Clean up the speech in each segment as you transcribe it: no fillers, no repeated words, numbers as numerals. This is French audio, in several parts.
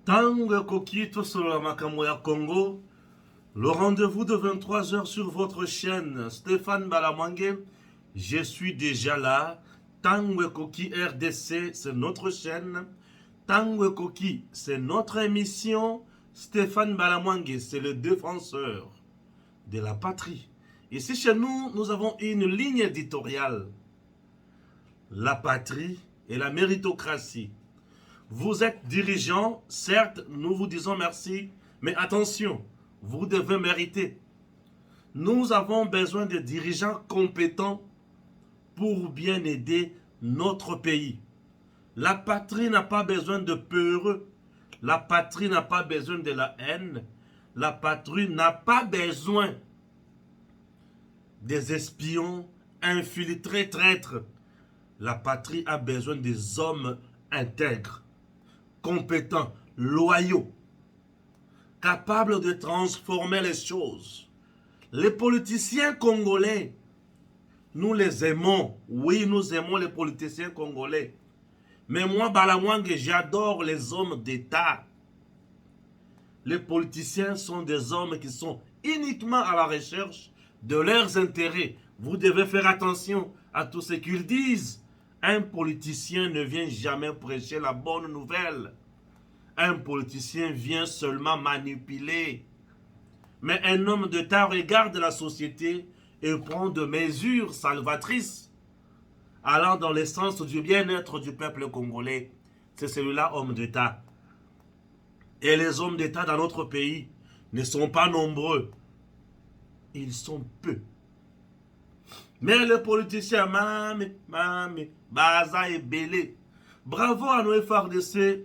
Tango Kokito sur la Makamoya Congo, le rendez-vous de 23h sur votre chaîne Stéphane Balamwangue. Je suis déjà là. Tango Koki RDC, c'est notre chaîne. Tango Koki, c'est notre émission. Stéphane Balamwangue, c'est le défenseur de la patrie. Ici chez nous, nous avons une ligne éditoriale. La patrie et la méritocratie. Vous êtes dirigeant, certes, nous vous disons merci, mais attention, vous devez mériter. Nous avons besoin de dirigeants compétents pour bien aider notre pays. La patrie n'a pas besoin de peureux. La patrie n'a pas besoin de la haine. La patrie n'a pas besoin des espions infiltrés traîtres. La patrie a besoin des hommes intègres, compétents, loyaux, capables de transformer les choses. Les politiciens congolais, nous les aimons. Oui, nous aimons les politiciens congolais. Mais moi, Balamwangue, j'adore les hommes d'État. Les politiciens sont des hommes qui sont uniquement à la recherche de leurs intérêts. Vous devez faire attention à tout ce qu'ils disent. Un politicien ne vient jamais prêcher la bonne nouvelle. Un politicien vient seulement manipuler. Mais un homme d'État regarde la société et prend des mesures salvatrices allant dans le sens du bien-être du peuple congolais. C'est celui-là, homme d'État. Et les hommes d'État dans notre pays ne sont pas nombreux. Ils sont peu. Mais les politiciens, Baza et Belé. Bravo à nos FRDC.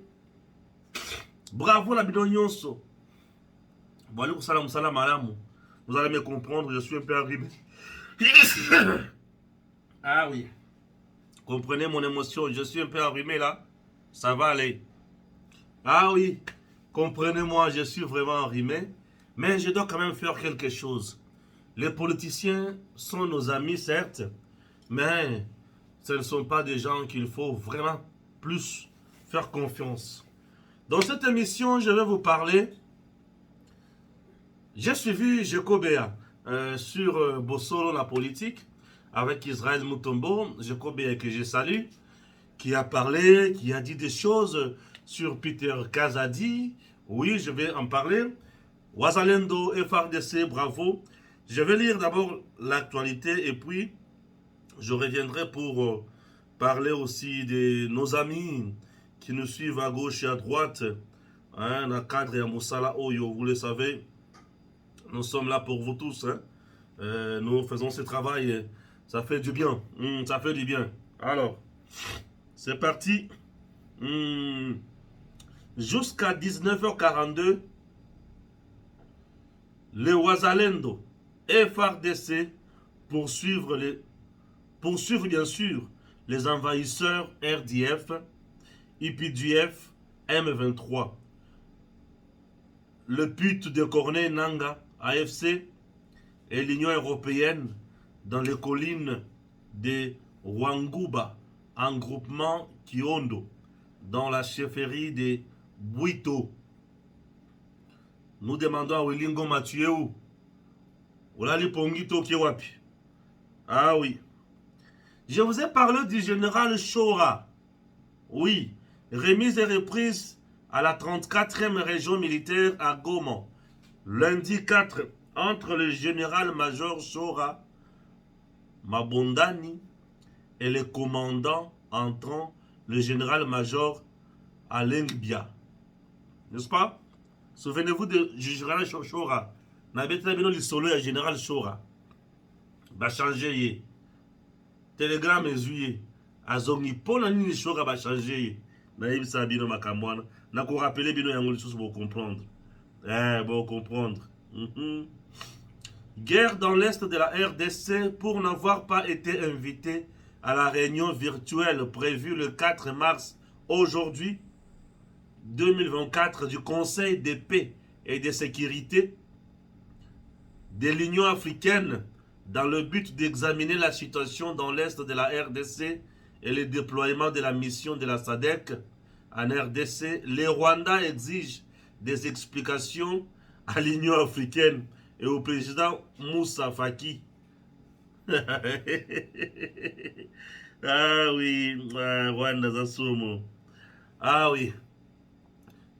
Bravo la bidonyonso. Vous allez me comprendre, je suis un peu arrimé. Ah oui. Comprenez mon émotion, je suis un peu arrimé là. Ça va aller. Ah oui. Comprenez-moi, je suis vraiment arrimé. Mais je dois quand même faire quelque chose. Les politiciens sont nos amis, certes. Mais ce ne sont pas des gens qu'il faut vraiment plus faire confiance. Dans cette émission, je vais vous parler. J'ai suivi Jekobea sur Bossolo la politique avec Israël Mutombo, Jekobea que je salue, qui a parlé, qui a dit des choses sur Peter Kazadi. Oui, je vais en parler. Wazalendo, FRDC, bravo. Je vais lire d'abord l'actualité et puis je reviendrai pour parler aussi de nos amis qui nous suivent à gauche et à droite. Hein, dans le cadre de Moussala Oyo, vous le savez, nous sommes là pour vous tous. Hein. Nous faisons ce travail, ça fait du bien. Ça fait du bien. Alors, c'est parti. Jusqu'à 19h42, les Wazalendo FRDC poursuivre bien sûr les envahisseurs RDF, IPDF, M23. Le but de Corneille Nanga, AFC et l'Union européenne dans les collines de Wanguba, en groupement Kiondo, dans la chefferie de Bouito. Nous demandons à Wilingo Mathieu où Olali Pongito Kiwapi. Ah oui. Je vous ai parlé du général Chora. Oui. Remise et reprise à la 34e région militaire à Goma. Lundi 4, entre le général-major Chora Mabondani et le commandant entrant, le général-major Alain Bia. N'est-ce pas? Souvenez-vous du général Chora. Nabeta bino lisolo ya général Chora. Ba changer ye. Telegram ezuye. Azongi pona nini Chora ba changer ye. Na yebisa bino makamwana. Na ko rappeler bino yango lisusu pour comprendre. Pour comprendre. Guerre dans l'est de la RDC pour n'avoir pas été invité à la réunion virtuelle prévue le 4 mars aujourd'hui 2024 du Conseil de paix et de sécurité de l'Union africaine dans le but d'examiner la situation dans l'est de la RDC et le déploiement de la mission de la SADC en RDC, les Rwandais exigent des explications à l'Union africaine et au président Moussa Faki. Ah oui, Rwanda Zasumo. Ah oui.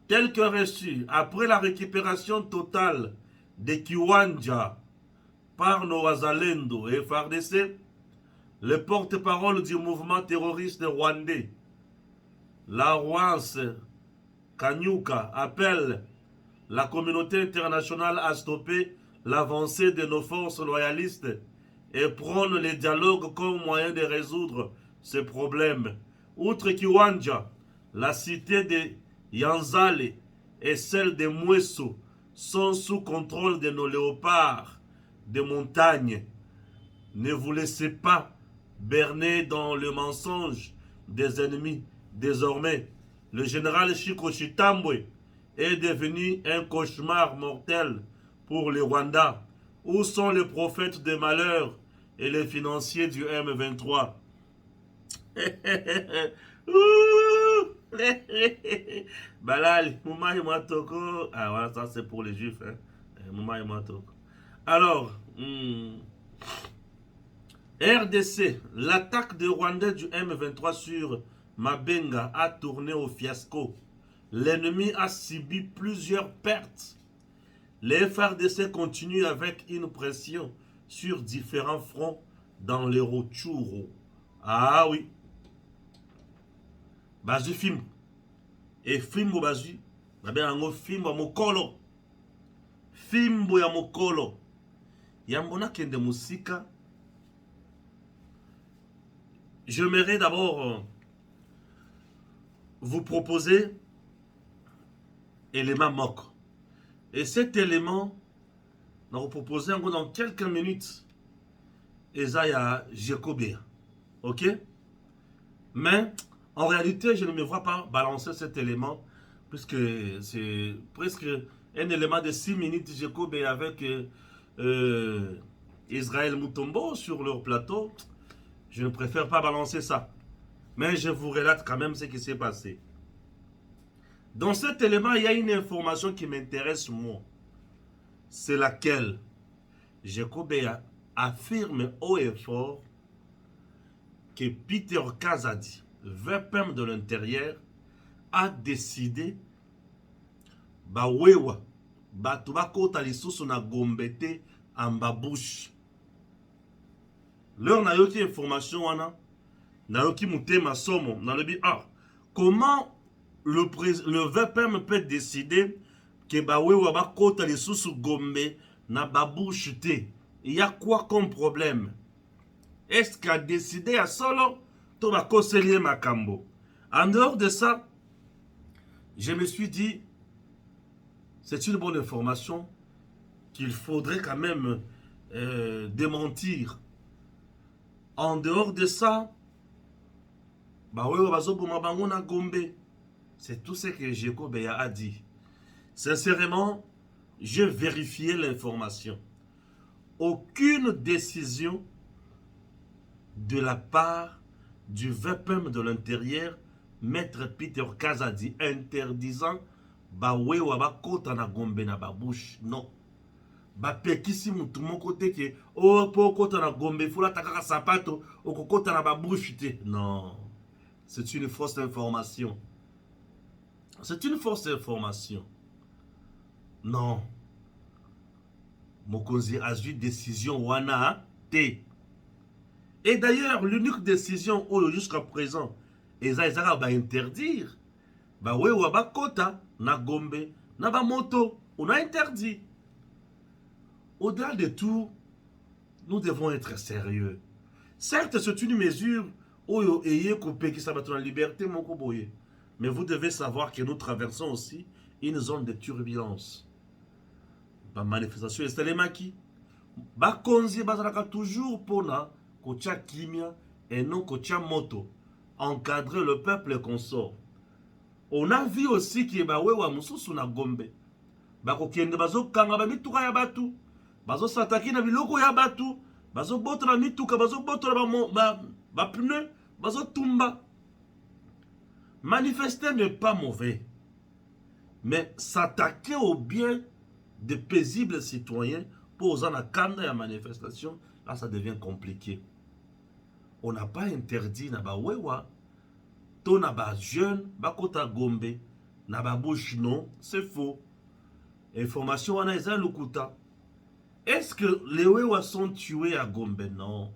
Tel que reçu, après la récupération totale de Kiwanja par nos Wazalendo et FARDC, le porte-parole du mouvement terroriste rwandais, la Rwance Kanyuka, appelle la communauté internationale à stopper l'avancée de nos forces loyalistes et prône le dialogue comme moyen de résoudre ce problème. Outre Kiwanja, la cité de Yanzale et celle de Mweso sont sous contrôle de nos léopards de montagne. Ne vous laissez pas berner dans le mensonge des ennemis. Désormais, le général Chiko Chitambwe est devenu un cauchemar mortel pour les Rwandais. Où sont les prophètes des malheurs et les financiers du M23? Balal, Mouma et Matoko. Ah voilà, ça c'est pour les juifs. Hein. Mouma et Matoko. Alors, RDC, l'attaque des Rwandais du M23 sur Mabenga a tourné au fiasco. L'ennemi a subi plusieurs pertes. Les FARDC continuent avec une pression sur différents fronts dans les Rutshuru. Ah oui. Bazu film. Et fimbo bazu. Babe ango fimbo ya mokolo. Fimbo ya mokolo. Yambona kende musika. J'aimerais d'abord vous proposer élément moque. Et cet élément, on va vous proposer encore dans quelques minutes. Esaïa Jekobé. Ok? Mais en réalité, je ne me vois pas balancer cet élément, puisque c'est presque un élément de 6 minutes Jekobé avec Israël Mutombo sur leur plateau. Je ne préfère pas balancer ça. Mais je vous relate quand même ce qui s'est passé. Dans cet élément, il y a une information qui m'intéresse moi. C'est laquelle Jekobé affirme haut et fort que Peter Kazadi, VPM de l'intérieur, a décidé wewa batu bakota lisusu na gombete en babouche. Leur na yoki information wana na yoki mutema somo na lebi comment le VPM peut décider que wewa bakota lisusu gombe na babouche te. Il y a quoi comme problème? Est-ce qu'il a décidé à solo to bakoselier makambo? En dehors de ça, je me suis dit, c'est une bonne information qu'il faudrait quand même démentir. En dehors de ça, c'est tout ce que Jekobé a dit. Sincèrement, j'ai vérifié l'information. Aucune décision de la part du VPM de l'intérieur, Maître Peter Kazadi, interdisant wewa bakota na gombe na babouche. Non. Bapekisi mutu moko te ke po kota na gombe fula takaka sapato okokota na babouche te. Non. C'est une fausse information. C'est une fausse information. Non. Mokonzi a eu décision wana te. Et d'ailleurs, l'unique décision jusqu'à présent, Ezra va interdire. Wewa bakota na gombe na ba moto. On a interdit. Au-delà de tout, nous devons être sérieux. Certes, c'est une mesure qui s'abat la liberté, mais vous devez savoir que nous traversons aussi une zone de turbulence. La manifestation est telemaki. Bakonzi bazalaka toujours pona kocha kimia et non kocha moto. Encadrer le peuple consort. On a vu aussi que wewa mususu na gombe. Bakokende bazo kanga ba mituka ya batu. Bazo sataki na biloko ya batu. Bazo boto na mituka, bazo boto na ba pneu, bazo tumba. Manifester n'est pas mauvais. Mais s'attaquer aux biens des paisibles citoyens posant la canne à la manifestation, là ça devient compliqué. On n'a pas interdit na ba wewa, to na ba jeune, ba kota gombe, na ba bouche non, c'est faux. Information wana eza lukuta. Est-ce que les wewa sont tués à Gombe? Non.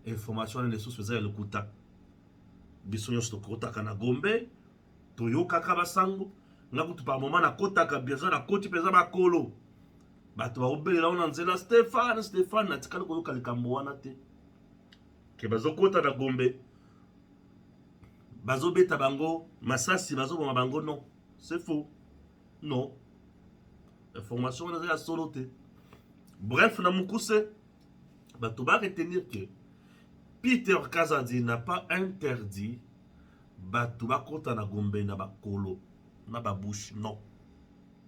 Information wana les sources eza lukuta. Biso nyonso tokotaka na Gombe, toyokaka basango. Ngakutu par moment na kotaka besoin na koti peza bakolo. Bato ba obelela ona nzela Stéphane na tikala koyoka likambo wana te. Ke bazokota na Gombe. Bazobeta bango masasi bazoboma bango non. C'est faux. Non. Information wana ya solo te. Bref, na mukuse bato ba retenir que Peter Kazadi n'a pas interdit bato ba kota na Gombe na bakolo. Na ba bouche, non.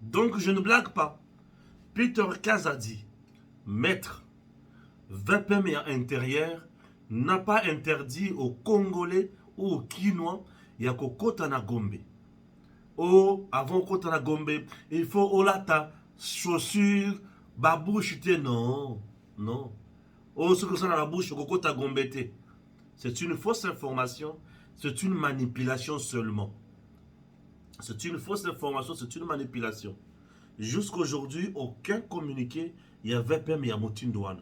Donc je ne blague pas. Peter Kazadi, maître VPM intérieur, n'a pas interdit aux Congolais ou aux Kinois ya kokota na Gombe. Oh, avant kota na Gombe, il faut olata, chaussures, babouche te, non. Non. Oh, ce que ça na babouche, kokota Gombe te. C'est une fausse information, c'est une manipulation seulement. C'est une fausse information, c'est une manipulation. Jusqu'à aujourd'hui, aucun communiqué, il y avait pas mais il y a Motindouane.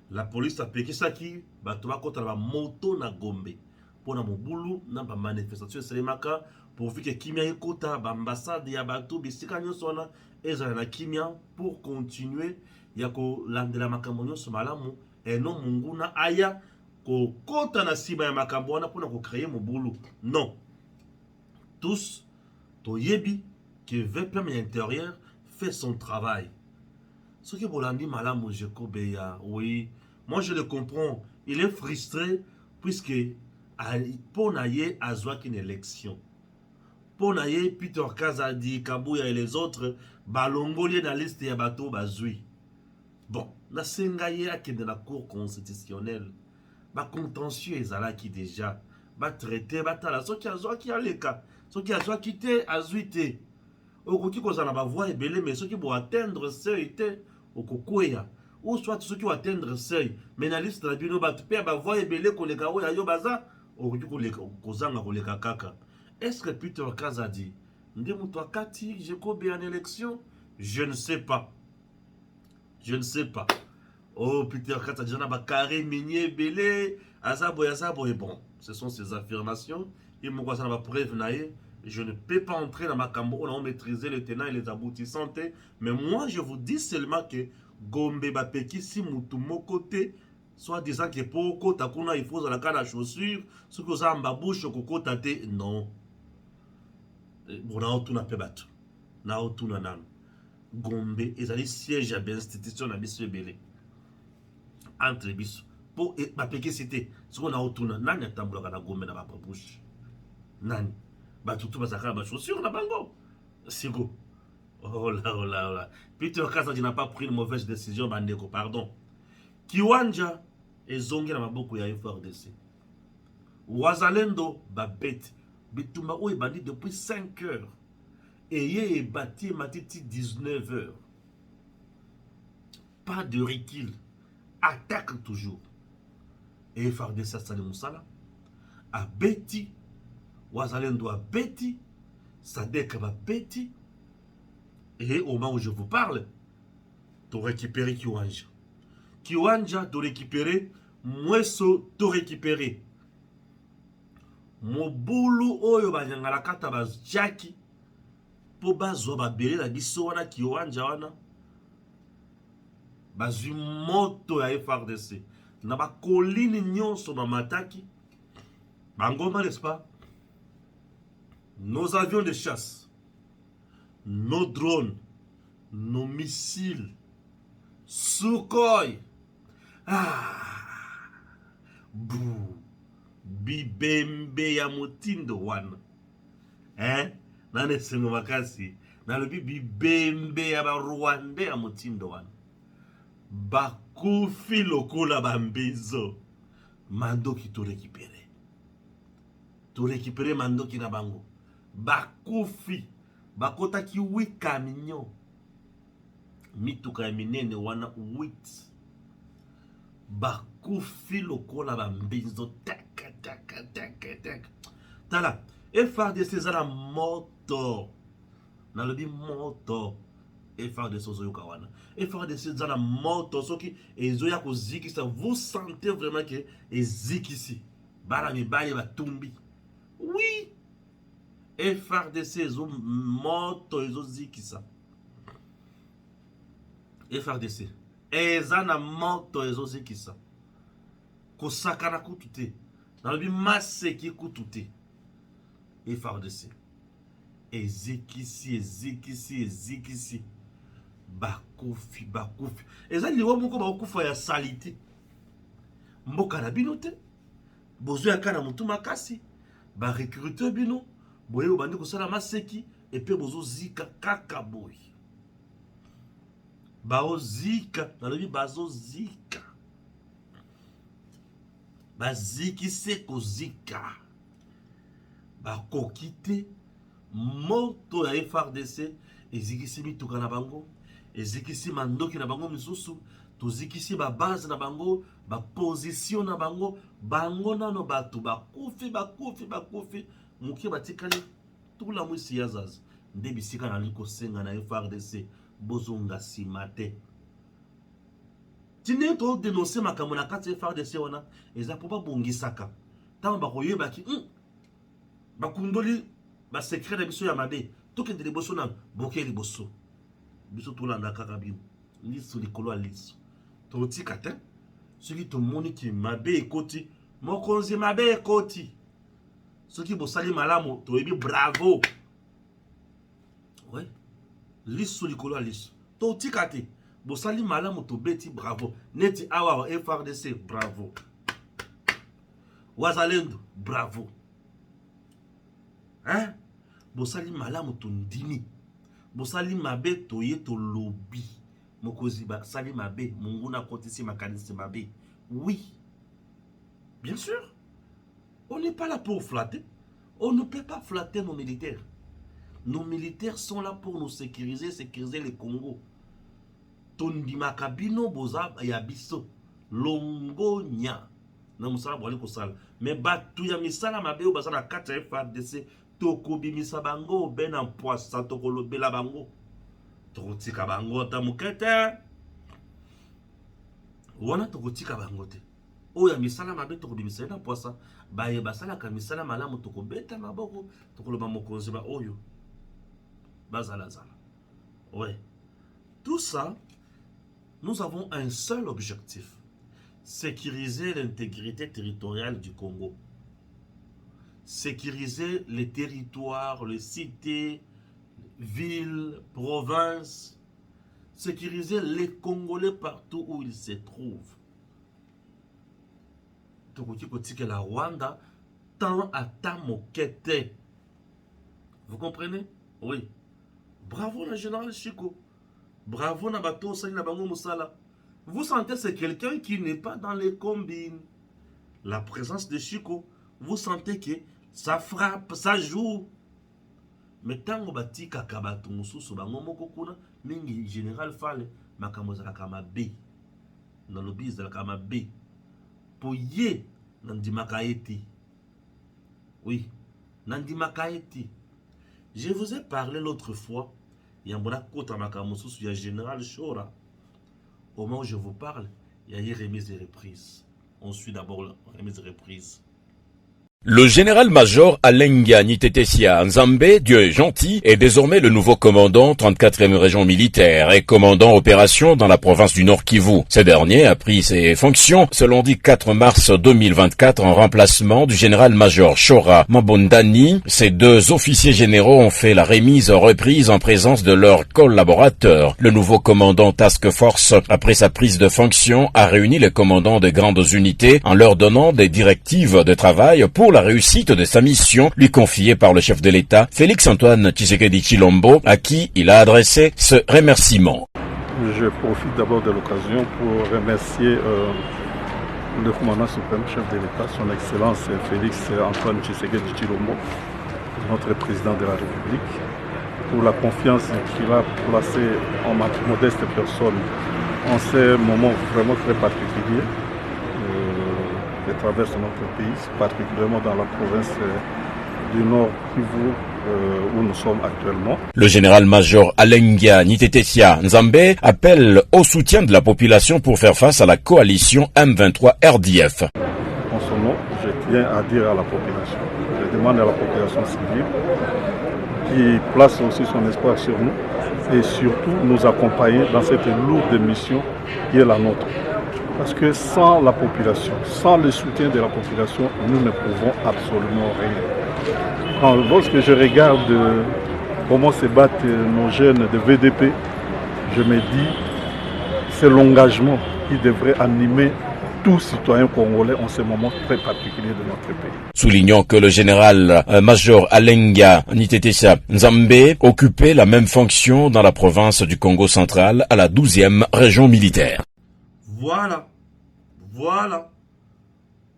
La police a piqué ça qui, bah tu vas contre la moto na Gombe. Pour na mobulu, na ba manifestation c'est les maka pour que kimia ekota ba ambassade ya bato bisika nyosona ezala na kimia pour continuer ya ko landela makambo nyonso malamu et non munguna aya ko kota na siba ya makambo wana pour na ko créer mobulu. Non. Tous toyebi que VPM intérieur fait son travail. Ce que Bolandi Malam Jekobeya, oui, moi je le comprends. Il est frustré puisque pour naye azwak une élection. Pour naye Peter Kazadi, Kabouya et les autres, balongolier dans la liste ya bateau bazui. Bon, na sengaye akende la cour constitutionnelle. Ba contentieux ezalaki déjà. Ba traité batala so ki azwaki aleka. So ki azwaki te azuite. Okoki kozana ba voix ebele mais ceux qui vont atteindre seuil te okokweya ou soit ceux qui vont atteindre seuil mais na liste la bino ba pe ba voix ebele koleka oya yo baza okoki koleka kozanga koleka kaka. Est-ce que Peter Kazadi nde muto akati Jekobe en élection? Je ne sais pas. Je ne sais pas. Oh Peter Kazadi na ba carré minier ebele azabo et bon, ce sont ses affirmations et mo kozana ba preuve nae. Je ne peux pas entrer dans ma cambo, on a maîtrisé les tenants et les aboutissants. Mais moi, je vous dis seulement que Gombe Bapeki, si moutou côté, soit disant que pour kota kuna il faut la canne à chaussures, ce que ça en babouche au coco tate, non. Bon, on a tout na pebat. Na tout na nan. Gombe, ils allaient siège à l'institution à Bissou Belé. Entre Bissou. Pour Bapeki cité, ce qu'on a tout na nan, il y a tambour à la Gombe na babouche. Nan. Batutu bazaka ba chaussures na bango. Sigo. Oh là oh là oh là. Peter Kazadi n'a pas pris une mauvaise décision bandeko, pardon. Kiwanja ezongi na maboko ya FRDC. Wazalendo babet bitumba o ebandi depuis 5 heures. Et yé bati matiti 19 heures. Pas de recul. Attaque toujours. Et FRDC Sali Moussala a beti Wazalendo a bêti, Sadek va bêti, et au moment où je vous parle, tu récupérer Kiwanja. Kiwanja, tu récupérer, Mweso, tu récupérer. Mobulu oyo banyangala kata bazjaki, po bazwa babele la biso wana Kiwanja wana, bazwi moto ya FRDC. Na ba kolini nyonso na mataki, bangoma n'est-ce pas? Nos avions de chasse, nos drones, nos missiles, Sukhoi, bou, bibembe ya motindo wana, nane sengo makasi, nalobi bibembe ya ba Rwanda ya motindo wana, bakufi lokola bambizo, mando ki to récupérer. to récupérer mandoki na bango. Bakufi. Bakotaki 8 camions. Mituka ya minene wana 8. Bakufi lokola bambizo. Tek. Tala. FARDC ezala moto. Nalobi moto. FARDC ozoyoka wana. FARDC ezala moto. Soki ezoya kozikisa. Vous sentez vraiment que ezikisi. Bala mibali batumbi. Oui. FARDC ezo moto ezozikisa. FARDC ezana moto ezozikisa. Kosakana kutute. Nalobi maseki kutute. FARDC ezikisi bakufi eza liwa moko bakufa ya salite mboka na bino te bozo ya kana mutu makasi ba recruteur bino boye obandi kosala maseki epe bozo zika kaka boy baozika nalobi bazozika bazikise kozika bakokite moto ya FARDC ezikisi mituka na bango ezikisi mandoki na bango misusu tozikisi ba base na bango ba position na bango bango nano batu bakufi mukie batikali tula mwisi yazaza nde bisika na liko senga na FARDC bozonga simate tine to dénoncer makambo na kati FARDC wana eza po babongisaka tama bakoyebaki bakundoli ba secret na biso ya mabe tokende liboso na boke liboso biso tolanda kaka bino liso likolo ya liso totika te soki tomoni ki mabe ekoti mokonzi mabe ekoti soki bosali malamu toyebi bravo ouais liso likolo ya liso totika te bosali malamu tobeti bravo neti awa FARDC bravo wazalendo bravo. Hein? Bosali malamu tondimi. Bosali mabe toye to lobby. Mokozi ba sali mabe munguna kotisi makanisi mabe. Oui. Bien sûr. On n'est pas là pour flatter. On ne peut pas flatter nos militaires. Nos militaires sont là pour nous sécuriser le Congo. Tondima kabino boza ya biso. Longonya. Na musala bwali kosala. Mais batu ya misala mabe o basala kata FARDC. Toko bimisa bango ben en poissa toko lobela bango toko tika bango ta mukete wana toko tika bango te oya misala mabe toko bimisa na poissa baye basala ka misala malamu toko beta maboko toko loba mokonzi ba oyo bazala zala. Ouais, tout ça nous avons un seul objectif: sécuriser l'intégrité territoriale du Congo. Sécuriser les territoires, les cités, villes, provinces, sécuriser les Congolais partout où ils se trouvent. Que la Rwanda tend à Tamokete. Vous comprenez? Oui. Bravo le général Chico. Bravo Nabato Sali Bango Moussala. Vous sentez c'est quelqu'un qui n'est pas dans les combines. La présence de Chico, vous sentez que ça frappe, ça joue. Mais tant que bati kakabatu mususu bango moko kuna mingi général Fale makambo za kama B. Na lobby za kama B. Poye nandima kaeti. Oui, nandima kaeti. Je vous ai parlé l'autre fois, il y a un kota makambo mususu ya général Chora. Au moment où je vous parle, il y a eu remise et reprise. On suit d'abord la remise et reprise. Le général-major Alain Nitetesia Nzambe, Dieu est gentil, est désormais le nouveau commandant 34e région militaire et commandant opération dans la province du Nord Kivu. Ce dernier a pris ses fonctions ce lundi 4 mars 2024 en remplacement du général-major Chora Mabondani. Ces deux officiers généraux ont fait la remise reprise en présence de leurs collaborateurs. Le nouveau commandant Task Force, après sa prise de fonction, a réuni les commandants des grandes unités en leur donnant des directives de travail pour la réussite de sa mission lui confiée par le chef de l'État, Félix-Antoine Tshisekedi Tshilombo, à qui il a adressé ce remerciement. Je profite d'abord de l'occasion pour remercier le commandant suprême, chef de l'État, son Excellence Félix Antoine Tshisekedi Tshilombo, notre président de la République, pour la confiance qu'il a placée en ma modeste personne en ces moments vraiment très particuliers qui traversent notre pays, particulièrement dans la province du Nord Kivu où nous sommes actuellement. Le général-major Alengia Nitetesia Nzambe appelle au soutien de la population pour faire face à la coalition M23 RDF. En son nom, je tiens à dire à la population, je demande à la population civile qui place aussi son espoir sur nous et surtout nous accompagner dans cette lourde mission qui est la nôtre. Parce que sans la population, sans le soutien de la population, nous ne pouvons absolument rien. Lorsque je regarde comment se battent nos jeunes de VDP, je me dis c'est l'engagement qui devrait animer tout citoyen congolais en ce moment très particulier de notre pays. Soulignons que le général-major Alenga Nitetesia Nzambe occupait la même fonction dans la province du Congo central à la 12e région militaire. Voilà.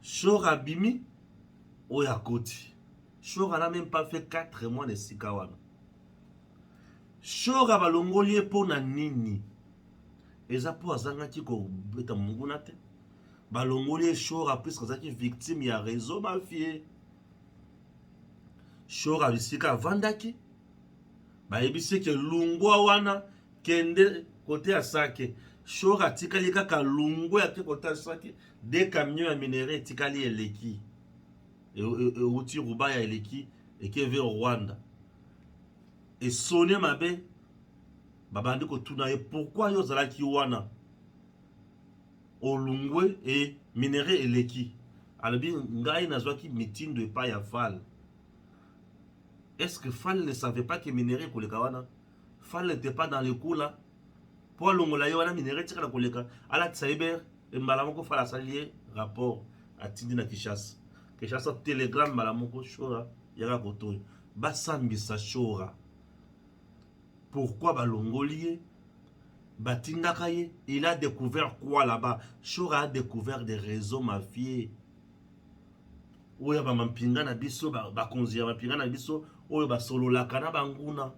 Chora Bimi, Oyakoti. Chora n'a même pas fait 4 mois de Sikawana. Chora balongolier pour na nini. Eza po azangaki ko beta munguna te. Balongolier Chora puisque zaki victime ya réseau mafie. Chora bisika vandaki. Ba ebise ke lungwa wana kende côté à Sake. Chora tikali kaka lungwa ya côté à Sake. Des camions à minerai tikali eleki. Et outi Rubaya eleki et qui est au Rwanda. Et Sonia Mabe babandi ko tunaye pourquoi yo zalaki wana olungwe et minerai eleki. Alobi ngai nazwaki meeting de pa ya Fall. Est-ce que Fall ne savait pas que minerai koleka wana? Fall n'était pas dans le coup là. Pour longola yo wana minerai tikala koleka. Ala Cyber et malamoko Fall a salié rapport à Tindina Kishasa. Kishasa Telegram malamoko Chora yaka koto. Basambisa Chora. Pourquoi balongolier? Batindakaye, il a découvert quoi là-bas? Chora a découvert des réseaux mafieux. Oya ba mampinga na biso ba konzia mampinga na biso oyo ba solo la kana banguna.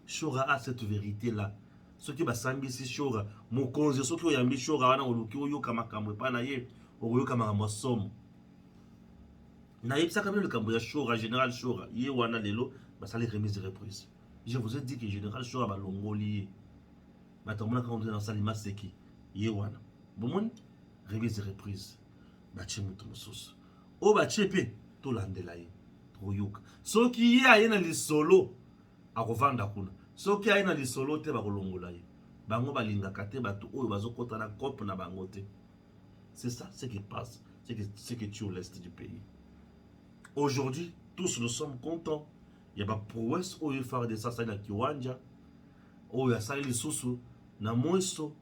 Chora a cette vérité là. Ce qui ba sambisi Chora, mon konzi ce qui oyambi Chora wana oluki oyo kama kamwe pa na ye, oyo kama mosomo. Na yipsa kamwe le kambo ya Chora, général Chora, ye wana lelo ba sali remise de reprise. Je vous ai dit que général Chora ba longolier. Batamona quand on est dans Salima Seki, ye wana. Bomoni remise de reprise. Bachi mutu mususu. O bachepe to landela ye. Toyuka. Soki ye ayena li solo akovanda kuna. Soki ayena li solo te bakolongola ye. Bango balingaka te bato oyo bazokota na kope na bango te. C'est ça ce qui passe, ce qui tue l'est du pays. Aujourd'hui, tous nous sommes contents. Il y a pas prouesse oyo faire de ça na kiwanja. Oyo asali lisusu na mweso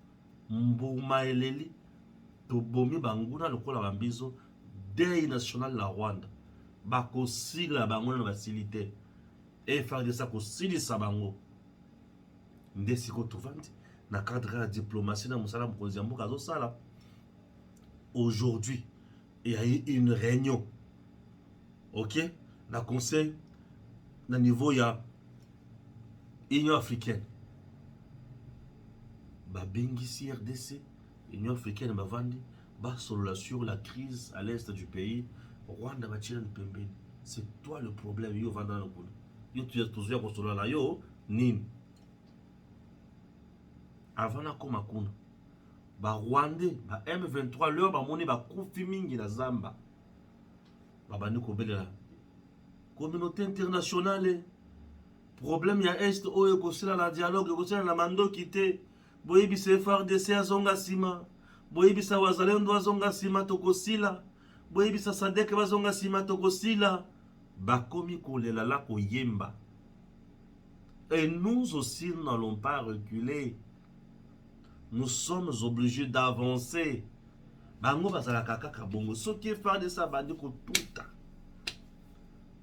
mbuma eleli to bomi banguna lokola bambizo deuil national la Rwanda bako sila bango na basilité et faire de ça ko silisa bango ndesi ko tovandi na cadre de diplomatie na musala mkonzi ya mboka zo sala. Aujourd'hui il y a eu une réunion, ok, na conseil na niveau ya Union africaine. Babengisi RDC, Union africaine bavandi, basolola sur la crise à l'est du pays. Rwanda batira pembeni. C'est toi le problème yo vanda na kuna. Yo tu es toujours kosolola yo nini. Avant na koma kuna. Ba Rwandais, ba M23 leur ba moni ba kufi mingi na Zamba. Babandi ko belela. Communauté internationale. Problème ya est oyo kosila la dialogue kosila na mando kité. Boyebisa FARDC azonga sima. Boyebisa wazalendo azonga sima tokosila. Boyebisa Sadek bazonga sima tokosila. Bakomi kolela la koyemba. Et nous aussi nous n'allons pas reculer. Nous sommes obligés d'avancer. Bango bazala kaka kabongo. Ce qui est FARDC bandi ko tuta.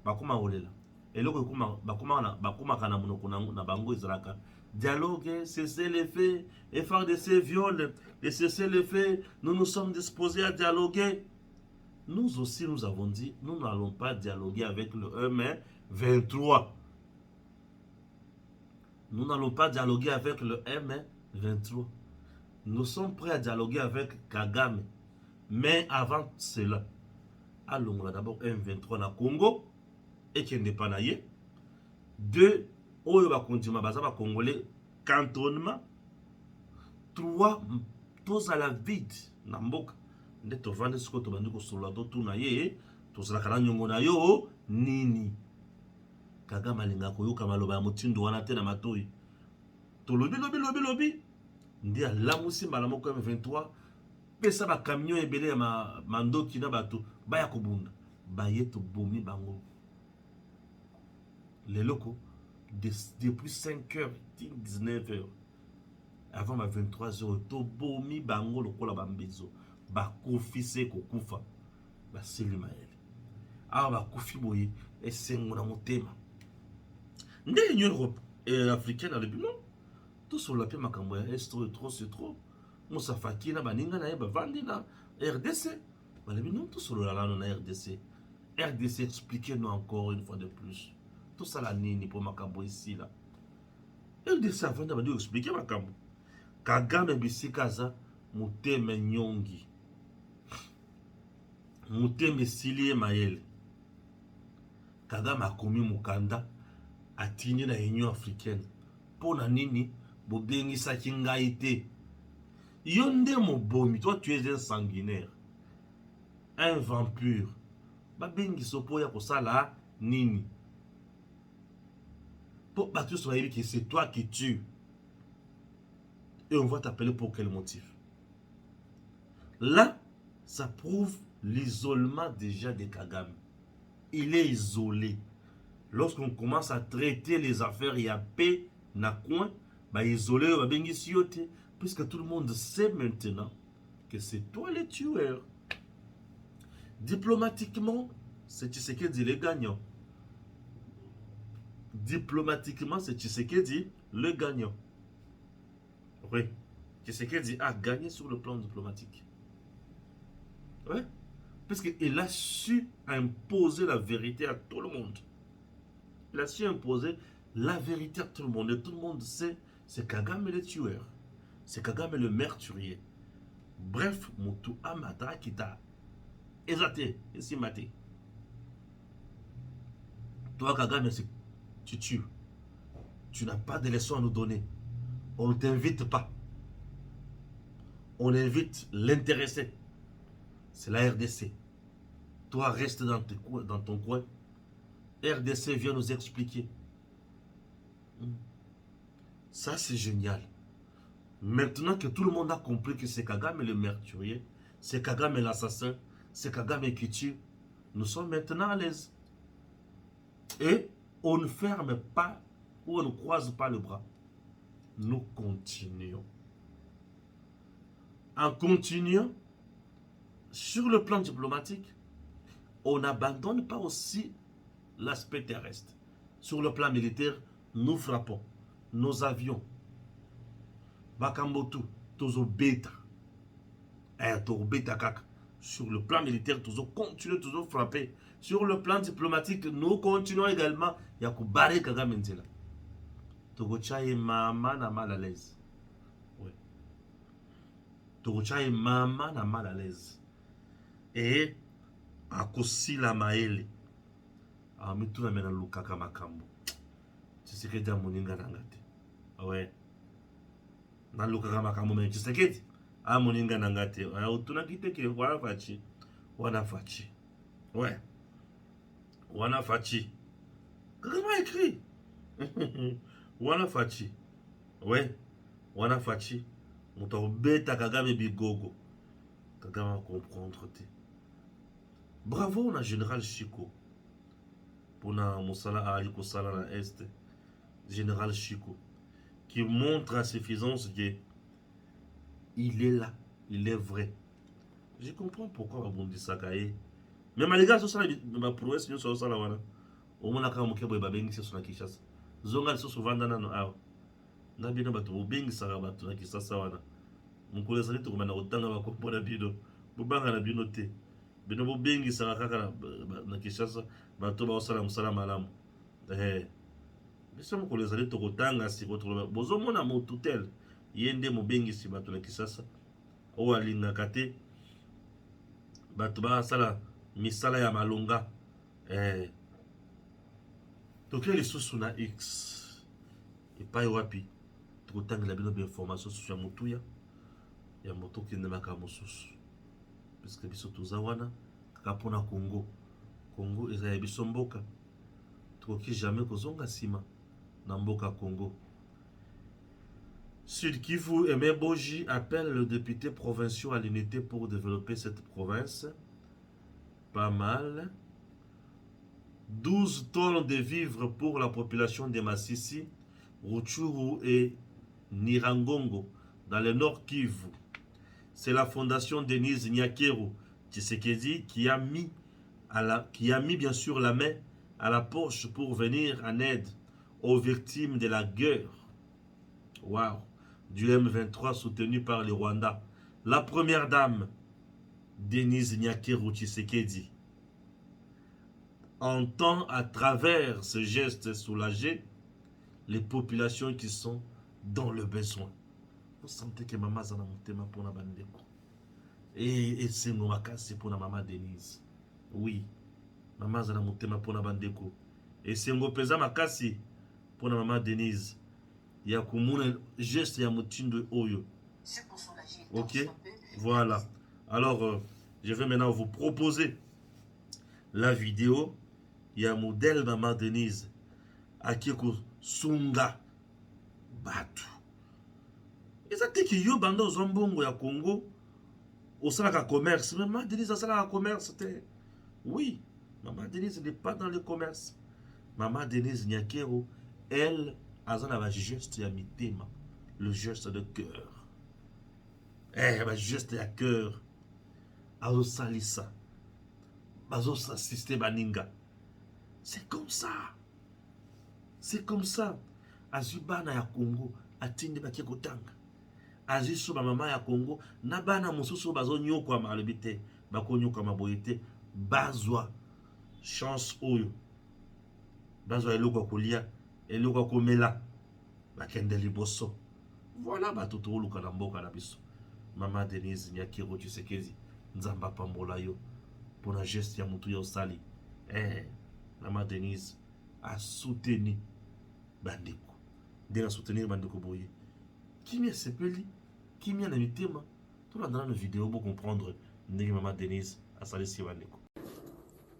Bakoma olela. eloko bakomaka na monoko na bango ezalaka dialogue, cesser les faits, FARDC viol, et cesser les faits, nous sommes disposés à dialoguer. Nous aussi, nous avons dit, nous n'allons pas dialoguer avec le M23. Nous n'allons pas dialoguer avec le M23. Nous sommes prêts à dialoguer avec Kagame. Mais avant cela, allons d'abord M23 na Congo, et qui n'est pas naïe. Deux, oyo bakondima baza ba congolais cantonnement. Trois, tous à la vide na mboka. Nde tovande siko tobandi kosolola to tuna ye, tozalaka na nyongo na yo nini. Kagame alinga koyoka maloba ya motindo wana te na matoi. Tolobi. Ndi alamusi mbala moko ya M23. Pesa ba camion ebele ya mandoki na bato baya kobunda. Baye to bomi bango. Les locaux, depuis 5h, 19h, avant ma 23h, to bomi bango lokola bambezo. Ba kofi se kokufa. Ba selimaele. Awa ba kofi boye. Et sengo na motema. Nde l'Union Europe et africaine à le non. Tout sur la paix makambo ya est trop c'est trop. Moussa Faki na baninga na ba vandi na RDC. Ba le non tout sur la na RDC. RDC expliquez-nous encore une fois de plus. Tout ça la nini pour makambo ici là. RDC avant de expliquer makambo. Kagame bisikaza muteme nyongi. Muteme silie maele. Kagame akomi mukanda atini na Union africaine. Pona nini bobengi saki ngai te. Yonde mobomi, toi tu es un sanguinaire. Un vampire. Babengi sopo ya kosala nini. Pour battre sur la que c'est toi qui tues. Et on va t'appeler pour quel motif? Là, ça prouve l'isolement déjà de Kagame. Il est isolé. Lorsqu'on commence à traiter les affaires, il y a paix, na coin, bah isolé, bah bengi sioté, puisque tout le monde sait maintenant que c'est toi le tueur. Diplomatiquement, c'est Tshisekedi le gagnant. Diplomatiquement, c'est Tshisekedi le gagnant. Oui, Tshisekedi a gagné sur le plan diplomatique. Oui, parce qu'il a su imposer la vérité à tout le monde. Il a su imposer la vérité à tout le monde. Et tout le monde sait, c'est Kagame le tueur. C'est Kagame le meurtrier. Bref, Moutou Amata qui t'a exaté et si maté. Toi, Kagame, tu tues. Tu n'as pas de leçons à nous donner. On ne t'invite pas. On invite l'intéressé. C'est la RDC. Toi, reste dans ton coin. RDC vient nous expliquer. Ça, c'est génial. Maintenant que tout le monde a compris que c'est Kagame le meurtrier, c'est Kagame l'assassin, c'est Kagame qui tue, nous sommes maintenant à l'aise. Et on ne ferme pas ou on ne croise pas le bras. Nous continuons. En continuant, sur le plan diplomatique, on n'abandonne pas aussi l'aspect terrestre. Sur le plan militaire, nous frappons. Nos avions. Bakambotu, Tozo Beta. Tozo Beta Kaka. Sur le plan militaire, Tozo continue, Tozo frapper. Sur le plan diplomatique, nous continuons également. Yakubare Kagame Nzela. Togo Chaye Mama na mal à l'aise. Oui. Togo Chaye Mama na mal à l'aise. Et Akosila Maele. Amitu na mena Lukaka Makambo. Tshisekedi moninga nangate. Ouais. Na Lukaka Makambo mais Tshisekedi moninga nangate. Utuna kiteke wana fachi. Wana fachi. Ouais. Wana fachi. Kagame a écrit. Wana fachi. Ouais. Wana fachi. Muto beta Kagame bigogo. Kagame va comprendre te. Bravo on a général Chico. Pour Moussala Ali Kosala na Est. Général Chico. Qui montre à suffisance qu'il est là. Il est vrai. Je comprends pourquoi on dit ça. Même les gars, ça, ma prouesse, nous sommes ça là. Au moins, quand on a bengi sur la Kishasa. Zonga sur souvent dans nos na bino bato bengi sara bato na Kishasa wana. Mon collègue sali to mana otanga ba kompona bino. Bobanga na bino te. Bino bengi sara kaka na Kishasa bato ba osala musala malamu. Biso mon collègue sali to kotanga si votre bozo mona mo tutel. Yende mo bengi si bato na Kishasa. O alinga kate. Bato ba sala misala ya malonga. Donc les sous na X et pas wapi tout temps la bino information sur motuya ya moto qui ne maka mosusu parce que biso tuzawana kapona Congo eza biso mboka to ki jamais kozonga sima na mboka Congo. Sud Kivu, Aimé Boji appelle le député provincial à l'unité pour développer cette province. Pas mal. 12 tonnes de vivres pour la population de Masisi, Rutshuru et Nirangongo dans le nord Kivu. C'est la fondation Denise Nyakero Tshisekedi qui a mis bien sûr la main à la poche pour venir en aide aux victimes de la guerre. Wow. Du M23 soutenu par le Rwanda. La première dame, Denise Nyakero Tshisekedi, entend à travers ce geste soulager les populations qui sont dans le besoin. Vous sentez que maman zana mutema pour na bandeko. Et c'est nos makasi pour na maman Denise. Oui. Maman zana mutema pour na bandeko. Et c'est ngo pesa makasi pour na maman Denise. Il y a comme geste ya mutindo oyo. C'est pour soulager. OK. Voilà. Alors je vais maintenant vous proposer la vidéo. Il y a un modèle maman Denise Akiko Sunga Batu. Et ça te qui yo bando zombongo ya Congo au salaka commerce. Maman Denise a salaka commerce. Oui, maman Denise n'est pas dans le commerce. Maman Denise Nyakero, elle a un geste ya mitema, le geste de cœur. Le geste de cœur. Azo salisa. Azo assisté baninga. C'est comme ça. C'est comme ça. Azubana ya Congo atinde bakie kotanga. Aziso ba mama ya Congo na bana mususu bazo nyokwa malebite bako nyokwa maboyete bazwa chance oyo. Bazwa eloko kolia, eloko komela bakende liboso. Voilà batoto luka na mboka na biso. Mama Denise Nyakero Tshisekedi nzamba pambola yo pour geste ya mutu yo sali. Maman Denise a soutenu Bandeko. Dès à soutenir Bandeko Boye. Qui m'y a sepeli? Qui m'y a invité? Tout le monde dans la vidéo pour comprendre Maman Denise a salé si Bandeko.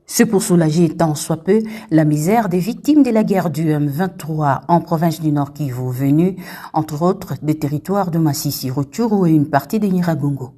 C'est pour soulager tant soit peu la misère des victimes de la guerre du M23 en province du Nord Kivu, venue entre autres des territoires de Masisi, Rutshuru et une partie de Nyiragongo.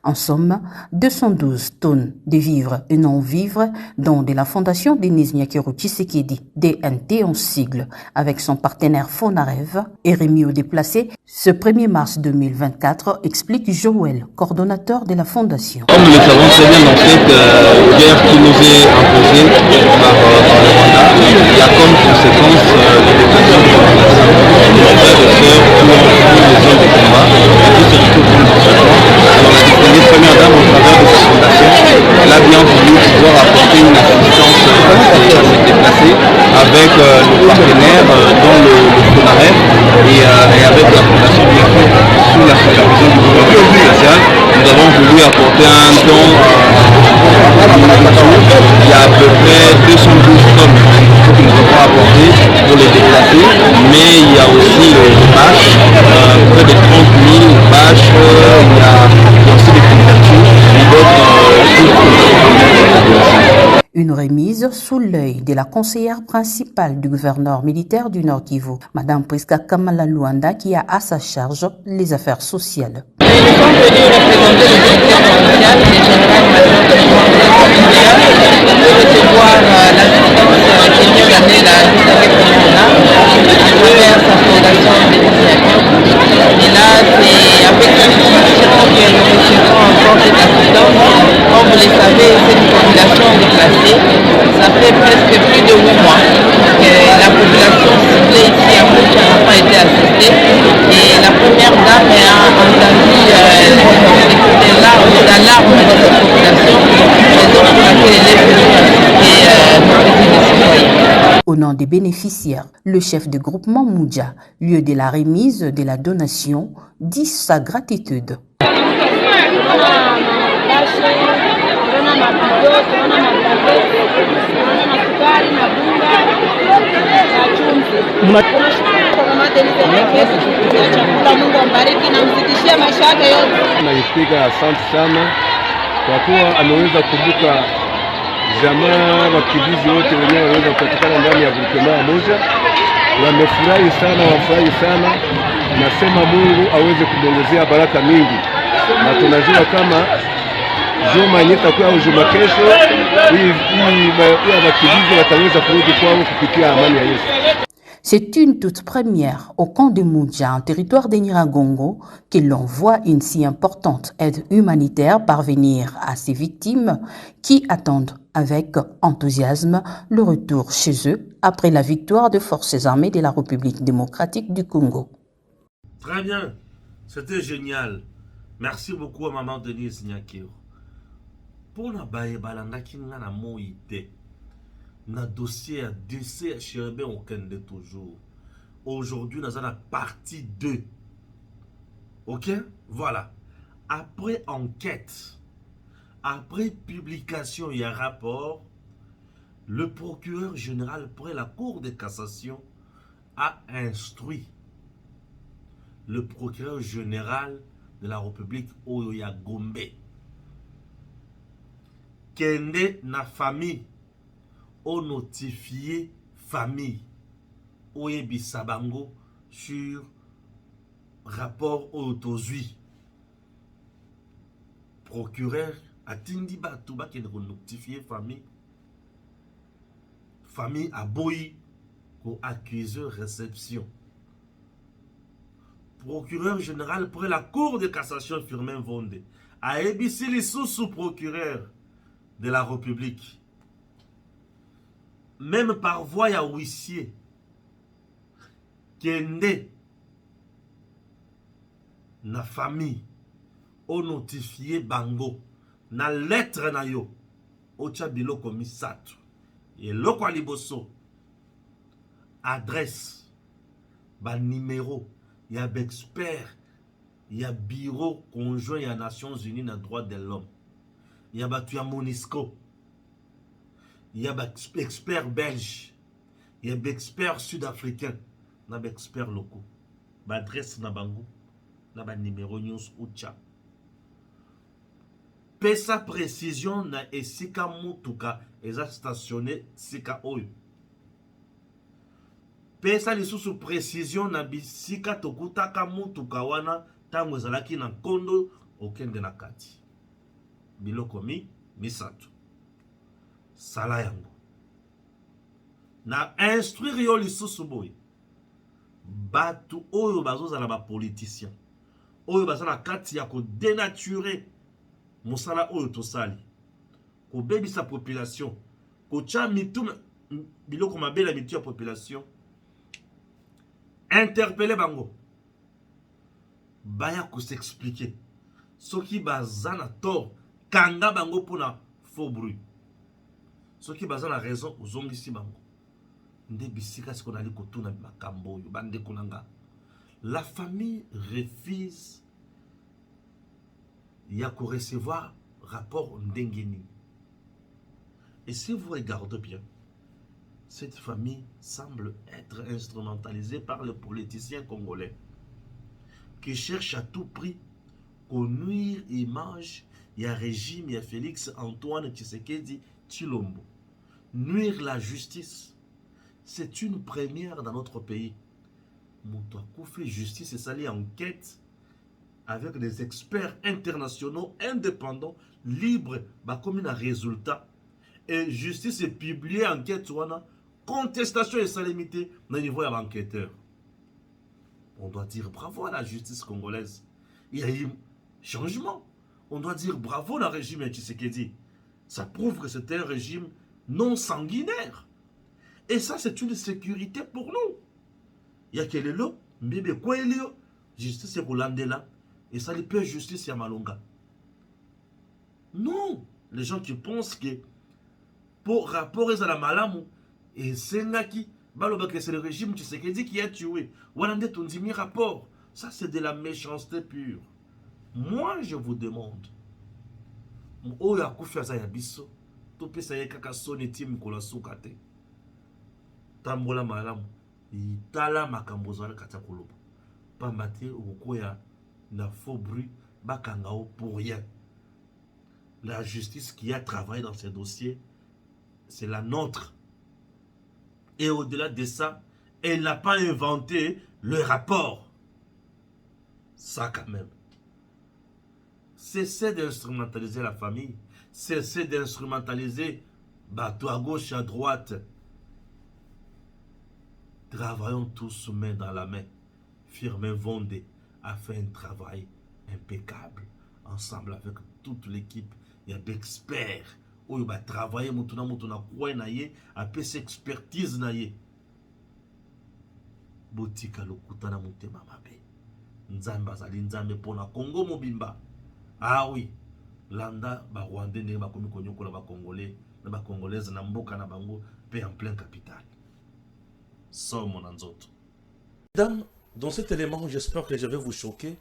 En somme, 212 tonnes de vivres et non-vivres, dont de la fondation Denise Nyakero Tshisekedi, DNT en sigle, avec son partenaire Fonarev, est remis aux déplacés ce 1er mars 2024, explique Joël, coordonnateur de la fondation. Comme nous le savons très bien dans cette guerre qui nous est imposée par le Rwanda, il y a comme conséquence le déplacement de population, des frères et sœurs qui ont fui les zones de combat et qui se retrouvent dans ce camp. Alors la distinguée première dame, au travers de cette fondation, elle a bien voulu pouvoir apporter une assistance à ces déplacés avec nos partenaires dont le Fonarev et avec la fondation bien sûr sous la supervision du gouvernement social. Nous avons voulu apporter un don il y a à peu près 212 tonnes que nous avons apporté pour les déplacés, mais il y a aussi les bâches, près de 30 000 bâches, il y a aussi des couvertures et d'autres Une remise sous l'œil de la conseillère principale du gouverneur militaire du Nord Kivu, Madame Priska Kamala Luanda, qui a à sa charge les affaires sociales. Nous sommes venus représenter le directeur provincial et général-major de pour recevoir l'assistance qui nous a donné la lutte avec le Corona à travers sa fondation bénéficiaire. Et là, c'est avec satisfaction que nous recevons encore cette assistance. Comme vous le savez, c'est une population déplacée. Ça fait presque plus de 8 mois gendarme a entendu des larmes d'alarme de la population, raison pour laquelle elle est venue mobiliser les citoyens. Au nom des bénéficiaires, le chef de groupement Moudja, lieu de la remise de la donation, dit sa gratitude. Naipiga asante sana kwa kuwa ameweza kukumbuka jamaa wakimbizi wote wenyewe waweza kupatikana ndani ya groupement moja. Wamefurahi sana, wafurahi sana. Nasema Mungu aweze kumwongezea baraka mingi, na tunajua kama juma yenyewe itakuwa au juma kesho hii wakimbizi wataweza kurudi kwao kupitia amani ya Yesu. C'est une toute première au camp de Moudja, en territoire de Nyiragongo, que l'on voit une si importante aide humanitaire parvenir à ces victimes qui attendent avec enthousiasme le retour chez eux après la victoire des forces armées de la République démocratique du Congo. Très bien, c'était génial. Merci beaucoup à maman Denise Nyakiro. Pour la baye balanda qui n'a na moïté. Na dossier à décès à Chérébé au Kende toujours. Aujourd'hui, nous avons la partie 2. Ok? Voilà. Après enquête, après publication et rapport, le procureur général près la Cour de cassation a instruit le procureur général de la République Oyoya Gombe. Kende na famille. Au notifié famille Oyebi Sabango sur rapport au Tozui. Procureur a Tindi Batouba qui a notifié famille à Boyi pour accuseur réception. Procureur général pour la Cour de cassation Firmin Vonde a ébissé les sous-procureurs de la République. Même par voie à huissier, Kende, na famille, au notifié bango, na lettre na yo, au tchabilo komisatu, et loko aliboso, adresse, ba numéro, y a expert, y a bureau conjoint ya Nations Unies na droit de l'homme, y a batu ya Monisco. Il y a des experts belges, il y a des experts sud-africains, il y a des experts locaux. L'adresse na bango, il y a numéro news oucha. Pesa précision na esika mutuka eza stationné sika oyo. Pesa lisusu précision na bisika tokutaka mutuka wana tango ezalaki na kondo okende na kati. Biloko misato. Sala yango na instruire yo lisusu boy batu oyo bazozala ba politicien oyo bazala kati ya ko dénaturer mosala oyo tosali ko bebisa population ko cha mitu biloko mabela mitu ya population interpeller bango baya ko s'expliquer soki bazana tort kanga bango pona faux bruit. Ce qui base la raison aux ongisi bango. La famille refuse ya ko recevoir rapport ndengeni. Et si vous regardez bien, cette famille semble être instrumentalisée par les politiciens congolais qui cherchent à tout prix qu'on nuire l'image et un régime et Félix Antoine Tshisekedi Tshilombo. Nuire la justice, c'est une première dans notre pays. Moutouakou fait justice et ça lit enquête avec des experts internationaux indépendants, libres, comme un résultat. Et justice est publiée enquête, contestation et salimité dans le niveau de l'enquêteur. On doit dire bravo à la justice congolaise. Il y a eu changement. On doit dire bravo au régime Tshisekedi. Ça prouve que c'est un régime non sanguinaire. Et ça, c'est une sécurité pour nous. Il y a quel est là, Mbebe Kouelio, justice ekolandela et ça peut justice ya malonga. Non, les gens qui pensent que pour rapport à la malamu et sengaki baloba que c'est le régime Tshisekedi qui a tué. Walande tondimi rapport. Ça c'est de la méchanceté pure. Moi je vous demande. Oya kufiaza ya biso. Topesa ye kaka soni tim kola sukate. Tambola malamu. Itala makambo zala kata koloba. Pambate okoya na faux bruit bakangao pour rien. La justice qui a travaillé dans ces dossiers, c'est la nôtre. Et au-delà de ça, elle n'a pas inventé le rapport. Ça quand même. Cessez d'instrumentaliser la famille. Cessez d'instrumentaliser bateau à gauche, à droite. Travaillons tous main dans la main. Firmin Vendée a fait un travail impeccable. Ensemble avec toute l'équipe. Il y a d'experts. Où il va travailler, mutuna quoi naye, après cette expertise naye. Botika lokutana mutema mabe. Nzamba zali nzambe pona Congo mobimba. Ah oui. Landa ba Rwandais ne ba komi konyo kola ba Congolais, na ba Congolaise na mboka na bango pe en plein capital. Somme mon anzoto. Mesdames, dans cet élément, j'espère que je vais vous choquer.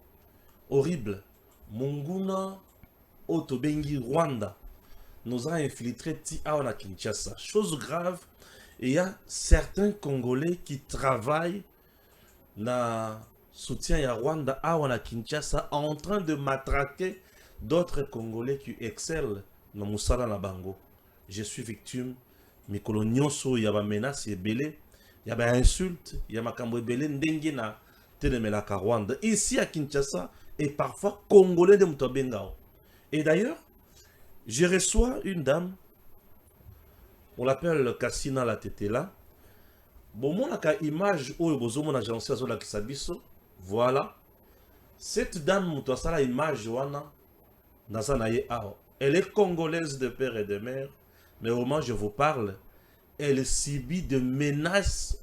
Horrible. Munguna Otobengi Rwanda nous a infiltré à Kinshasa. Chose grave, il y a certains Congolais qui travaillent dans soutien à Rwanda à Kinshasa en train de matraquer d'autres Congolais qui excellent dans Moussala na Bango. Je suis victime. Mes coloniaux, il y a des menaces, il y a des insultes, il y a des makambo belé ndenge na telemelaka Rwanda. Ici à Kinshasa, et parfois Congolais de Moutobengao. Et d'ailleurs, je reçois une dame, on l'appelle Kassina la Tetela. Bon, mon image où mon agence à la Kisabiso, voilà. Cette dame, la image, elle est congolaise de père et de mère, mais au moment où je vous parle, elle subit de menaces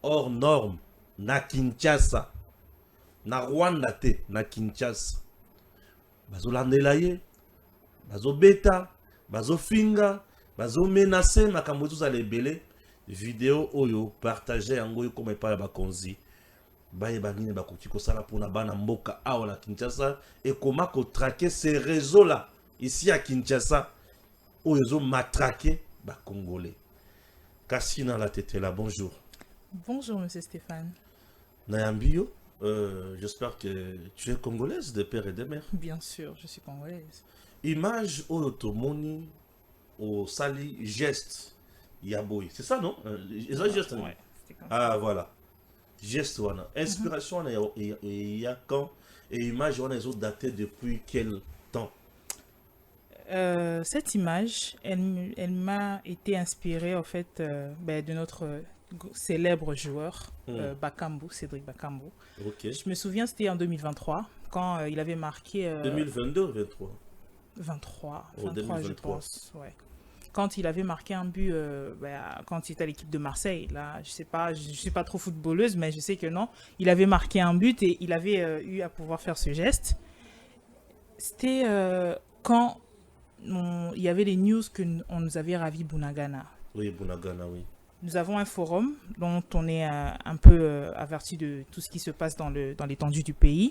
hors normes. Na Kinshasa, na Rwanda te, na Kinshasa. Bazo landelaye. Bazo beta, bazo finga, bazo menacer makambo tous les belé vidéo oyo partager yango comme pas ba konzi. Baye banini ba koki ko sala pona bana mboka awa na Kinshasa et comment ko traquer ces réseaux là ici à Kinshasa oyo zo matraquer ba congolais. Kassina la Tetela, bonjour. Bonjour monsieur Stéphane. Nayambio, j'espère que tu es congolaise de père et de mère. Bien sûr, je suis congolaise. Image au tomoni au sali geste yaboy. C'est ça non? Ils ont geste. Ouais, ah voilà. Geste wana. Inspiration il y a quand et image wana ils ont daté depuis quel temps? Cette image, elle m'a été inspirée en fait de notre célèbre joueur Bakambu, Cédric Bakambu. Okay. Je me souviens, c'était en 2023 quand il avait marqué 2022 ou 23? 23 2023. Je pense, ouais. Quand il avait marqué un but, quand il était à l'équipe de Marseille, là, je suis pas trop footballeuse, mais je sais que non, il avait marqué un but et il avait eu à pouvoir faire ce geste. C'était quand il y avait les news qu'on nous avait ravi Bunagana. Oui, Bunagana, oui. Nous avons un forum dont on est un peu averti de tout ce qui se passe dans l'étendue du pays.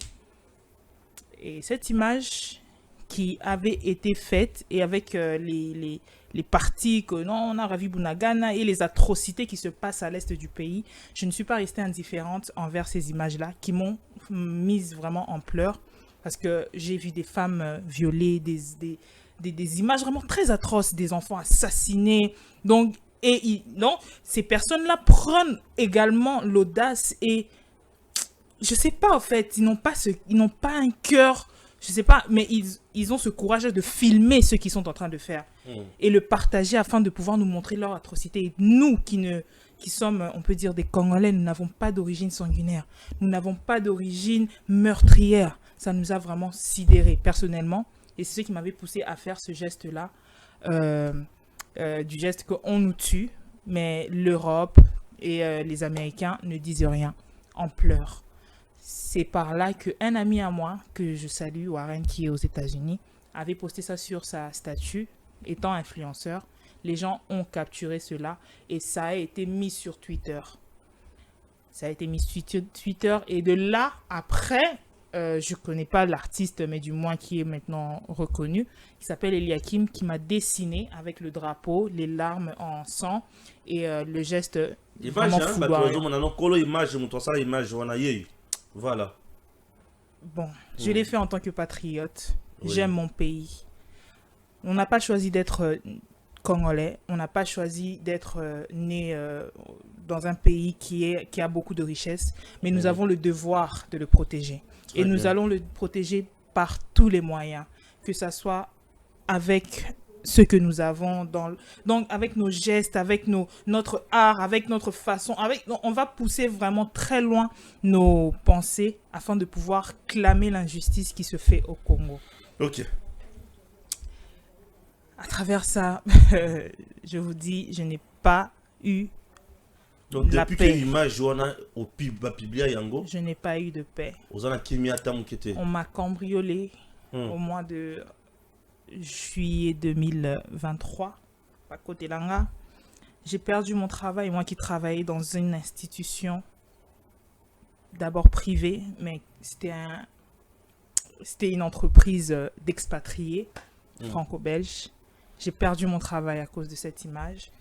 Et cette image qui avait été faite et avec les partis que non, on a ravi Bunagana et les atrocités qui se passent à l'est du pays, je ne suis pas restée indifférente envers ces images-là qui m'ont mise vraiment en pleurs parce que j'ai vu des femmes violées, des images vraiment très atroces, des enfants assassinés. Donc, ces personnes-là prennent également l'audace et je sais pas en fait, ils n'ont pas un cœur. Je sais pas, mais ils ont ce courage de filmer ce qu'ils sont en train de faire et le partager afin de pouvoir nous montrer leur atrocité. Et nous qui sommes, on peut dire, des Congolais, nous n'avons pas d'origine sanguinaire. Nous n'avons pas d'origine meurtrière. Ça nous a vraiment sidérés personnellement. Et c'est ce qui m'avait poussé à faire ce geste-là, du geste qu'on nous tue, mais l'Europe et les Américains ne disent rien, en pleurs. c'est par là qu'un ami à moi, que je salue, Warren, qui est aux États-Unis, avait posté ça sur sa statue, étant influenceur. Les gens ont capturé cela et ça a été mis sur Twitter. Ça a été mis sur Twitter et de là, après, je ne connais pas l'artiste, mais du moins qui est maintenant reconnu, qui s'appelle Eliakim, qui m'a dessiné avec le drapeau, les larmes en sang et le geste vraiment foudroyant. Voilà. Bon, je l'ai fait en tant que patriote. Oui. J'aime mon pays. On n'a pas choisi d'être congolais. On n'a pas choisi d'être né dans un pays qui a beaucoup de richesses. Mais nous avons le devoir de le protéger. Et nous allons le protéger par tous les moyens. Que ce soit avec ce que nous avons, donc avec nos gestes, avec notre art, avec notre façon. On va pousser vraiment très loin nos pensées afin de pouvoir clamer l'injustice qui se fait au Congo. Ok. À travers ça, je vous dis, je n'ai pas eu donc, la paix. Je n'ai pas eu de paix. On m'a cambriolé au mois de juillet 2023 à côté Langa. J'ai perdu mon travail, moi qui travaillais dans une institution d'abord privée, mais c'était une entreprise d'expatriés franco-belges. J'ai perdu mon travail à cause de cette image.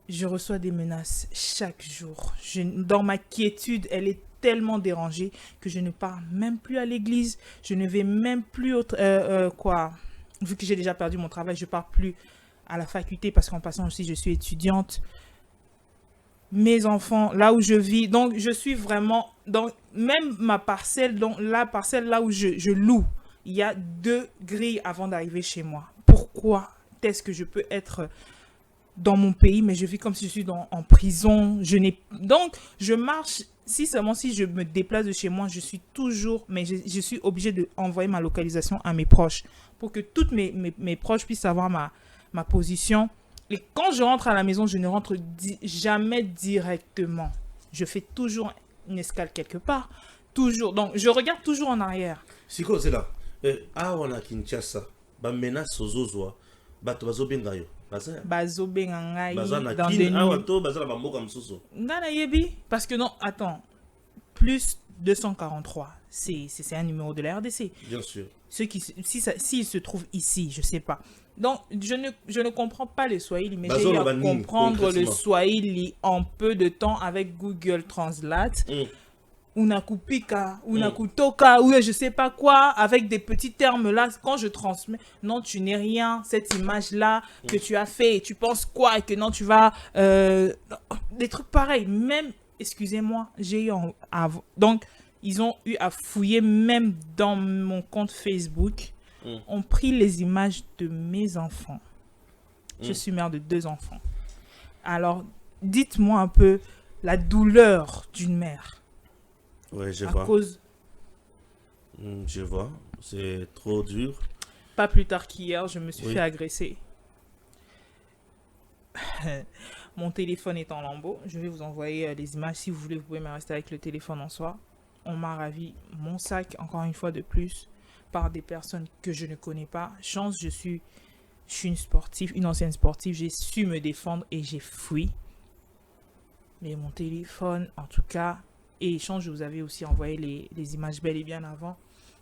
Je reçois des menaces chaque jour. Dans ma quiétude, elle est tellement dérangée que je ne pars même plus à l'église. Je ne vais même plus vu que j'ai déjà perdu mon travail, je ne pars plus à la faculté parce qu'en passant aussi, je suis étudiante. Mes enfants, là où je vis, donc je suis vraiment... Donc, même ma parcelle, donc la parcelle là où je loue, il y a 2 grilles avant d'arriver chez moi. Pourquoi est-ce que je peux être dans mon pays, mais je vis comme si je suis en prison? Donc, je marche, si je me déplace de chez moi, je suis toujours... Mais je suis obligée d'envoyer ma localisation à mes proches pour que toutes mes proches puissent savoir ma position. Et quand je rentre à la maison, je ne rentre jamais directement. Je fais toujours une escale quelque part. Toujours. Donc, je regarde toujours en arrière. C'est quoi, c'est là? Ah, on a Kinshasa. Bah, menace aux ozoa. Bah, tu vas au Bengayo. Bazobenga ngai dans des nuits. Parce que non, attends. Plus 243. C'est un numéro de la RDC. Bien sûr. S'il se trouve ici, je ne sais pas. Donc, je ne comprends pas le Swahili, mais j'ai eu à comprendre le Swahili en peu de temps avec Google Translate. Unakupika, unakutoka, ou je sais pas quoi, avec des petits termes là, quand je transmets, non, tu n'es rien, cette image-là que tu as fait, et tu penses quoi, et que non, tu vas... des trucs pareils, même, excusez-moi, j'ai eu... Donc, ils ont eu à fouiller, même dans mon compte Facebook, ont pris les images de mes enfants. Je suis mère de 2 enfants. Alors, dites-moi un peu la douleur d'une mère. Ouais, je vois. Je vois. C'est trop dur. Pas plus tard qu'hier, je me suis fait agresser. Mon téléphone est en lambeaux. Je vais vous envoyer les images. Si vous voulez, vous pouvez me rester avec le téléphone en soi. On m'a ravi mon sac, encore une fois de plus, par des personnes que je ne connais pas. Chance, je suis une sportive, une ancienne sportive. J'ai su me défendre et j'ai fui. Mais mon téléphone, en tout cas... Et Chance, je vous avais aussi envoyé les images bel et bien avant.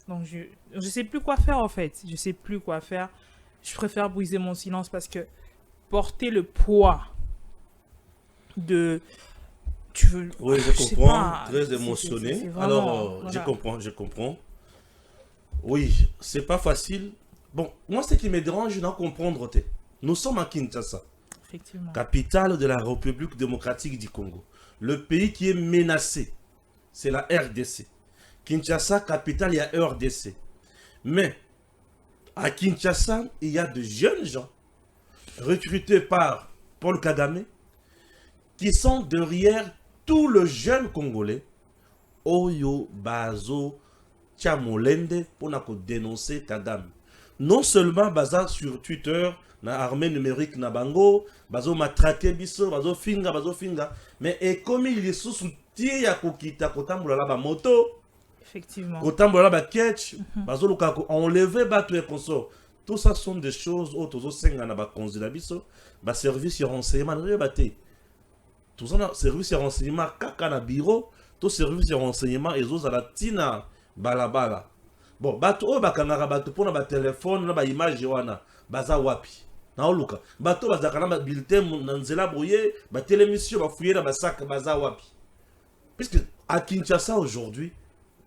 Donc, je ne sais plus quoi faire, en fait. Je ne sais plus quoi faire. Je préfère briser mon silence parce que porter le poids de... Oui, je comprends. Très émotionné. C'est vraiment, alors, voilà. Je comprends. Oui, c'est pas facile. Bon, moi, ce qui me dérange, je dois comprendre. Nous sommes à Kinshasa. Effectivement. Capitale de la République démocratique du Congo. Le pays qui est menacé, c'est la RDC. Kinshasa, capitale, il y a RDC. Mais, à Kinshasa, il y a de jeunes gens recrutés par Paul Kagame qui sont derrière tout le jeune Congolais. Oyo, Bazo, Tchamolende, pour dénoncer Kagame. Non seulement Baza sur Twitter, na armée numérique na bango, Bazo matraqué biso, Bazo finga, mais et comme il est sous soutien ya kokita kotambula la ba moto, Effectivement. Kotambola ba ketch, bazoluka ko enlever bato et consort. Tout ça sont des choses autour senga na ba konzila biso, ba service de renseignement na baté. Tout ça na service de renseignement kaka na bureau, tout service de renseignement ezo za la tina balabala. Bon, bato o bakangaka bato pona ba téléphone na ba image wana, baza wapi. Na oluka, bato bazaka na ba bulletin na nzela boye, ba télémission ba fouiller na ba sac baza wapi. Puisque à Kinshasa aujourd'hui,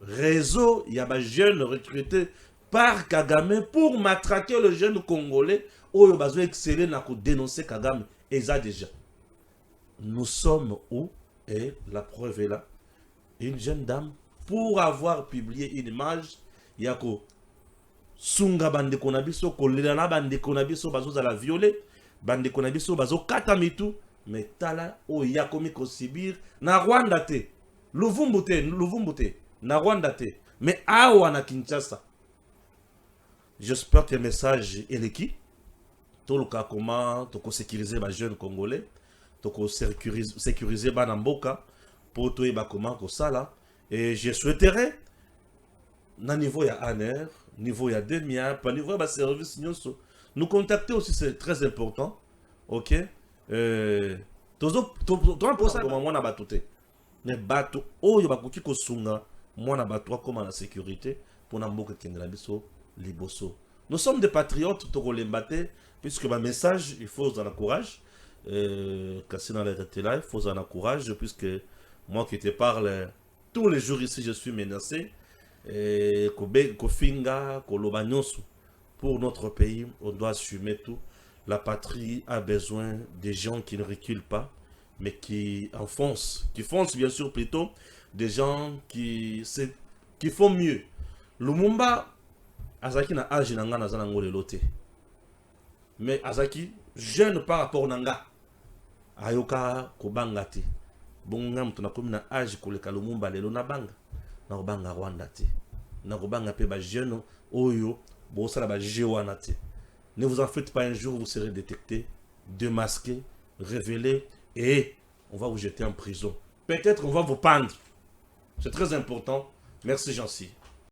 réseau, il y a des jeunes recrutés par Kagame pour matraquer le jeune Congolais où il a besoin d'exceller pour dénoncer Kagame. Et ça déjà. Nous sommes où? Et la preuve est là. Une jeune dame, pour avoir publié une image, il y a que Sunga bande konabiso, kolelana bande konabiso, bazo za la violer, bande konabiso, bazo katamitu, mais tala o yakomi ko sibir, na Rwanda te, Luvumbu na Rwanda te, mais awa na Kinshasa. J'espère que le message est l'équipe. Tout le cas comment tu sécuriser les jeunes Congolais, tu sécuriser les Namboka pour tout et comment ça là. Et je souhaiterais, na niveau ya ANR, niveau ya DEMIA, par niveau ya service nous contacter aussi, c'est très important. Ok? Pour ça, comment on a battuté. Mais bateau, oh, il y a beaucoup de sunga, moi na bateau comme la sécurité pour n'amboka kengrabiso liboso. Nous sommes des patriotes, tout les battre, puisque ma message, il faut en courage. Cassina la tête là, il faut en courage, puisque moi qui te parle tous les jours ici, je suis menacé. Kofinga, Kolobanyonsu. Pour notre pays, on doit assumer tout. La patrie a besoin des gens qui ne reculent pas, mais qui foncent bien sûr plutôt, des gens qui font mieux. Lumumba, Azaki na âge nanga na zanango le lote. Mais Azaki, jeune par rapport nanga, ayoka kobanga te. Bonga mtu na komi na âge koleka Lumumba lelo na banga. Na kobanga Rwanda te. Na kobanga pe ba jeune oyo, bo sala ba jewana te. Ne vous en faites pas, un jour vous serez détecté, démasqué, révélé et on va vous jeter en prison. Peut-être on va vous pendre. C'est très important. Merci Jancy.